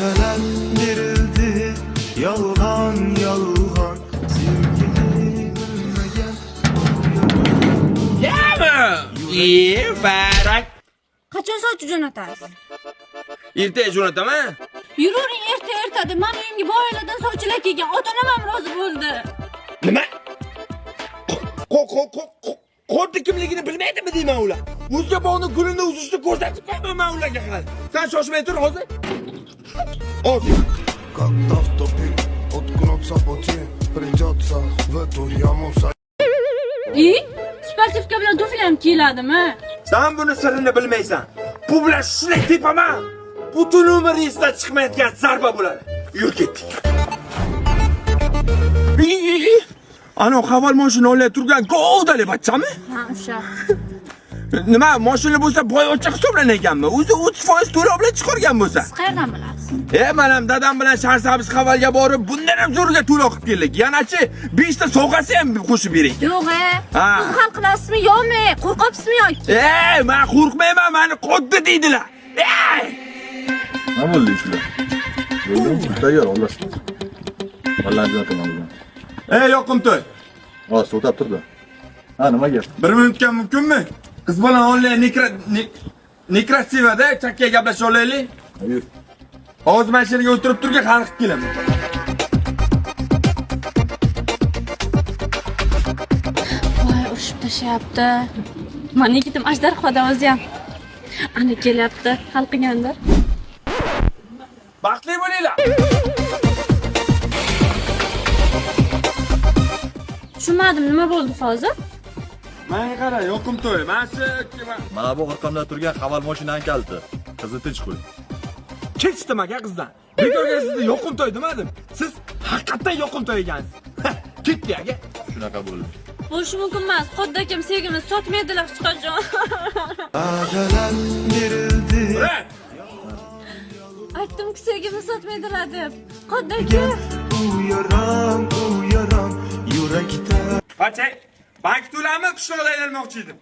Vadeler verildi, yalgan yalgan, sevgili bilmegen. İyi, barak. Qachon soch jo'natasiz? Ertaga jo'nataman. Yururing erta deb meni uyimga bu oiladan sovchilar kelgan. Ota-onam ham rozi bo'ldi. Nima? Qo'rdi kimligini bilmaydimi deyman ular. O'zga bog'ni gulini uzishni ko'rsatib qo'ymayman ularga qiladi. Sen shoshmay tur hozir. Hozir. Когда в тупик уткнуться пути, придется в эту яму Sportivka bilan tufli ham kiyiladimi? Sen buni sirini bilmaysan. Bu bilan shunday tepaman. Butun umr esdan chiqmayotgan zarba bo'ladi. Yur ketdik. Ana xabar mashina olib turgan govdali bachchami? Ha, o'sha. Nima, mashina bo'lsa boyvachcha hisoblanganmi? O'zi 30% to'lov bilan chiqargan bo'lsa. Siz qayerdan bilasiz? Men ham dadam bilan Sharsabz qavalga borib, bundan ham zo'rga to'lov qilib keldik. Yanachi 5 ta sovg'asi ham qo'shib bering. Yo'q-a. Ha. Siz hal qilasizmi yo'qmi? Qo'rqyapsizmi yoki? Men qo'rqmayman, meni qoddi deydilar. Nima bo'ldi sizlar? Bo'ldim, tayyor olasizlar. Vallahi jo'nataman. Yoqimtoy. Hozir o'tab turdi. Ha, nima gap? 1 minutga mumkinmi? Qiz bilan onlayn nekrasivada chakka gaplasha olaylik. Yur. Hozir mashinaga o'tirib turgan hal qilib kelaman. Voy, urishib tashyapti. Mana yigitim ajdarhodan o'zi ham. Ana kelyapti, hal qilgandir. Baxtli bo'linglar. Tushunmadim, nima bo'ldi hozir? Menga qara, yoqimtoy. Mana bu orqamda turgan xabar mashinani kaliti. Qizni tinch qo'ying. Kechdim aka qizdan. Bekorga sizni yoqimtoy demadim. Siz haqiqatan yoqimtoy ekansiz. Ketdi aka. Shunaqa bo'ldi. Bo'lishi mumkin emas. Qodda akam sevgimizni sotmaydilar hech qachon. Vadeler verildi, Aytdim-ku sevgimizni sotmaydilar deb. Qodda aka. uyaran, uyaran, yurakda. Qachay, bank to'lami qishloqda aylanmoqchi edim.